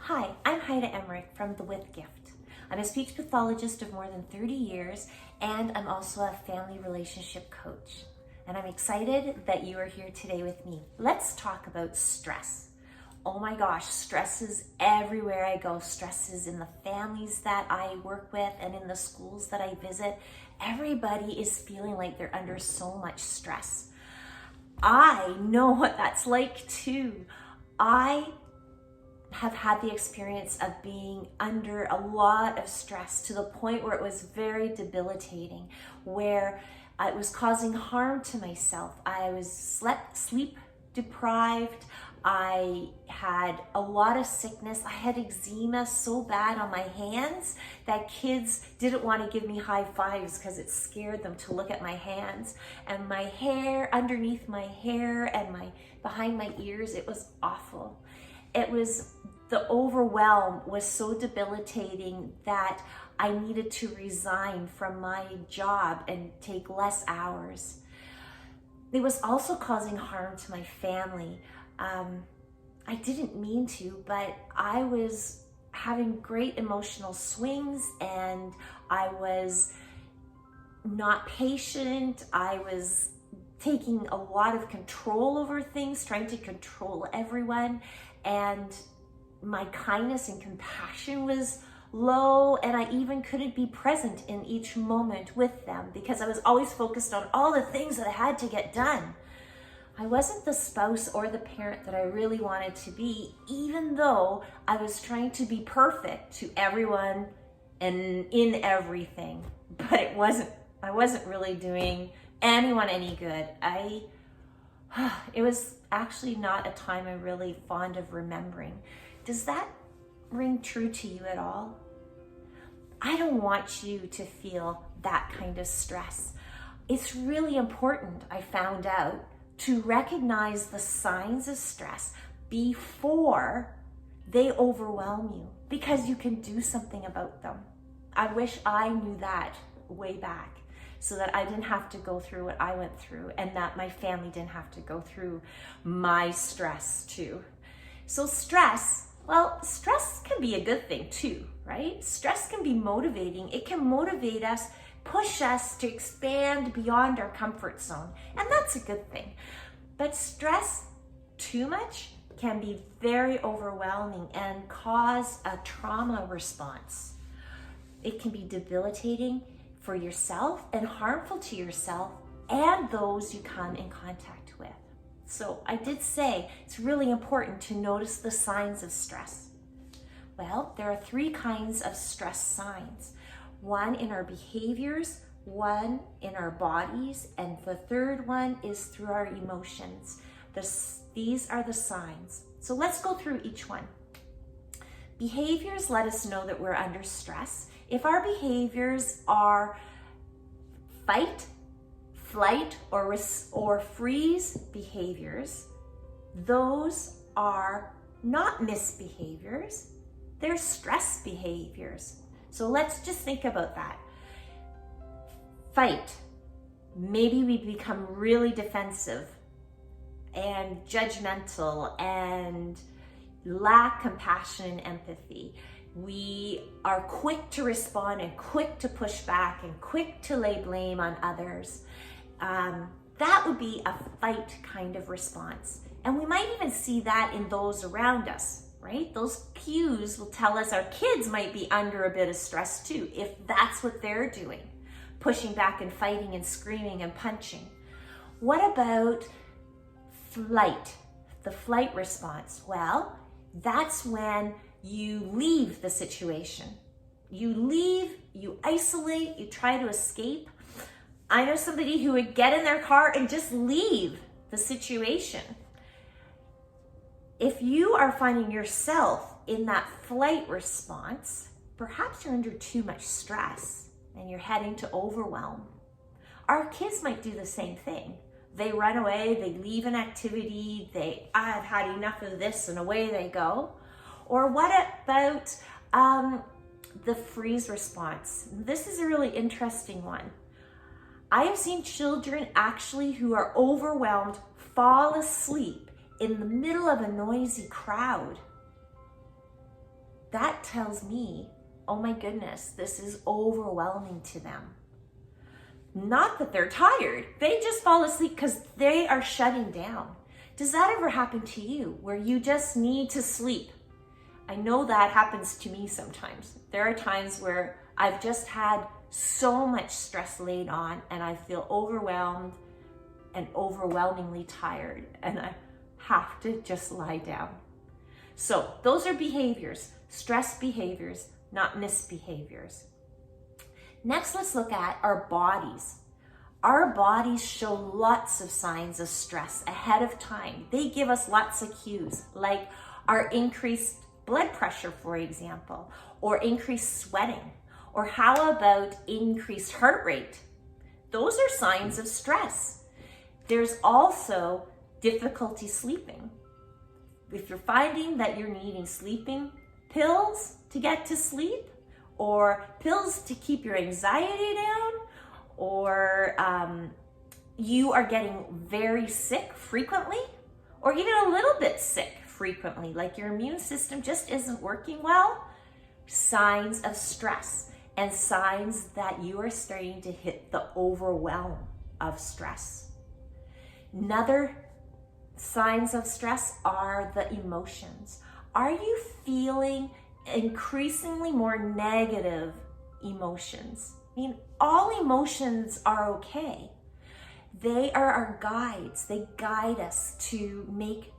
Hi, I'm Haida Emmerich from The With Gift. I'm a speech pathologist of more than 30 years, and I'm also a family relationship coach. And I'm excited that you are here today with me. Let's talk about stress. Oh my gosh, stress is everywhere I go. Stress is in the families that I work with and in the schools that I visit. Everybody is feeling like they're under so much stress. I know what that's like too. I have had the experience of being under a lot of stress to the point where it was very debilitating, where it was causing harm to myself. I was sleep deprived. I had a lot of sickness. I had eczema so bad on my hands that kids didn't want to give me high fives because it scared them to look at my hands. And my hair, underneath my hair and behind my ears, it was awful. The overwhelm was so debilitating that I needed to resign from my job and take less hours. It was also causing harm to my family. I didn't mean to, but I was having great emotional swings and I was not patient. I was taking a lot of control over things, trying to control everyone, and my kindness and compassion was low, and I even couldn't be present in each moment with them because I was always focused on all the things that I had to get done. I wasn't the spouse or the parent that I really wanted to be, even though I was trying to be perfect to everyone and in everything. But I wasn't really doing anyone any good. It was actually not a time I'm really fond of remembering. Does that ring true to you at all? I don't want you to feel that kind of stress. It's really important, I found out, to recognize the signs of stress before they overwhelm you, because you can do something about them. I wish I knew that way back so that I didn't have to go through what I went through and that my family didn't have to go through my stress too. So stress can be a good thing too, right? Stress can be motivating. It can motivate us, push us to expand beyond our comfort zone, and that's a good thing. But stress too much can be very overwhelming and cause a trauma response. It can be debilitating for yourself and harmful to yourself and those you come in contact with. So I did say it's really important to notice the signs of stress. Well, there are 3 kinds of stress signs. One in our behaviors, one in our bodies, and the third one is through our emotions. These are the signs. So let's go through each one. Behaviors let us know that we're under stress. If our behaviors are fight, flight, or freeze behaviors, those are not misbehaviors, they're stress behaviors. So let's just think about that. Fight. Maybe we become really defensive and judgmental and lack compassion and empathy. We are quick to respond and quick to push back and quick to lay blame on others. That would be a fight kind of response. And we might even see that in those around us, right? Those cues will tell us our kids might be under a bit of stress too, if that's what they're doing, pushing back and fighting and screaming and punching. What about flight, the flight response? Well, that's when you leave the situation. You leave, you isolate, you try to escape. I know somebody who would get in their car and just leave the situation. If you are finding yourself in that flight response, perhaps you're under too much stress and you're heading to overwhelm. Our kids might do the same thing. They run away, they leave an activity, I've had enough of this, and away they go. Or what about the freeze response? This is a really interesting one. I have seen children actually who are overwhelmed fall asleep in the middle of a noisy crowd. that tells me, oh my goodness, this is overwhelming to them. Not that they're tired, they just fall asleep because they are shutting down. Does that ever happen to you where you just need to sleep? I know that happens to me sometimes. There are times where I've just had so much stress laid on and I feel overwhelmed and overwhelmingly tired and I have to just lie down. So those are behaviors, stress behaviors, not misbehaviors. Next, let's look at our bodies. Our bodies show lots of signs of stress ahead of time. They give us lots of cues, like our increased blood pressure, for example, or increased sweating, or how about increased heart rate? Those are signs of stress. There's also difficulty sleeping. If you're finding that you're needing sleeping pills to get to sleep, or pills to keep your anxiety down, or you are getting very sick frequently, or even a little bit sick frequently, like your immune system just isn't working well, signs of stress and signs that you are starting to hit the overwhelm of stress. Another signs of stress are the emotions. Are you feeling increasingly more negative emotions? I mean, all emotions are okay. They are our guides. They guide us to make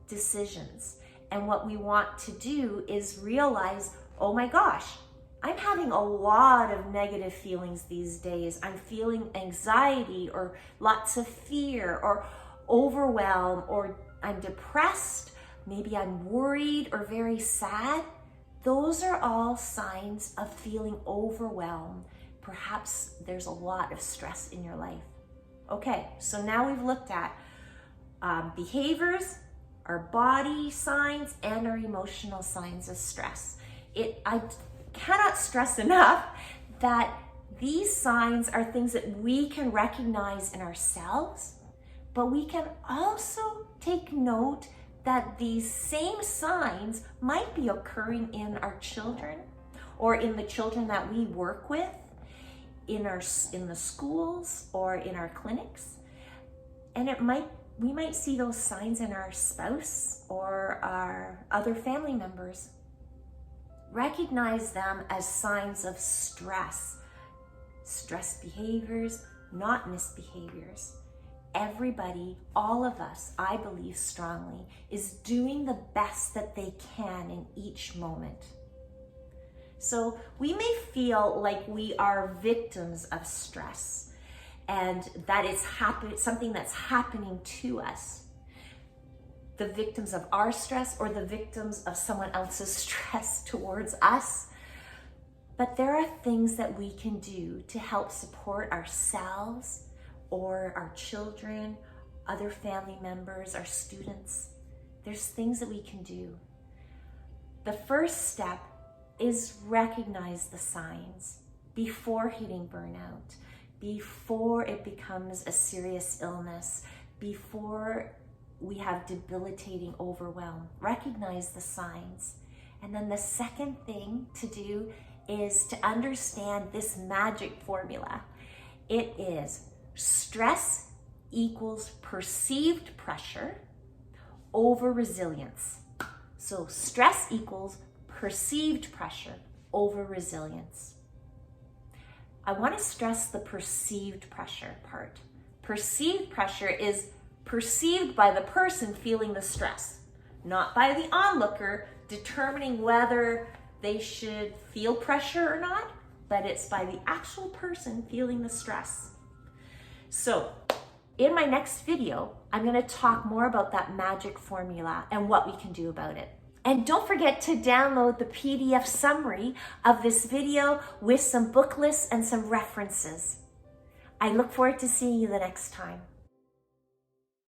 decisions. And what we want to do is realize, oh my gosh, I'm having a lot of negative feelings these days. I'm feeling anxiety or lots of fear or overwhelm, or I'm depressed. Maybe I'm worried or very sad. Those are all signs of feeling overwhelmed. Perhaps there's a lot of stress in your life. Okay, so now we've looked at behaviors, our body signs, and our emotional signs of stress. I cannot stress enough that these signs are things that we can recognize in ourselves, but we can also take note that these same signs might be occurring in our children or in the children that we work with, in the schools or in our clinics. And we might see those signs in our spouse or our other family members. Recognize them as signs of stress behaviors, not misbehaviors. Everybody, all of us, I believe strongly, is doing the best that they can in each moment. So we may feel like we are victims of stress and that it's something that's happening to us. The victims of our stress or the victims of someone else's stress towards us. But there are things that we can do to help support ourselves or our children, other family members, our students. There's things that we can do. The first step is recognize the signs before hitting burnout, before it becomes a serious illness, before we have debilitating overwhelm. Recognize the signs. And then the second thing to do is to understand this magic formula. It is stress equals perceived pressure over resilience. So stress equals perceived pressure over resilience. I want to stress the perceived pressure part. Perceived pressure is perceived by the person feeling the stress, not by the onlooker determining whether they should feel pressure or not, but it's by the actual person feeling the stress. So in my next video, I'm going to talk more about that magic formula and what we can do about it. And don't forget to download the PDF summary of this video with some book lists and some references. I look forward to seeing you the next time.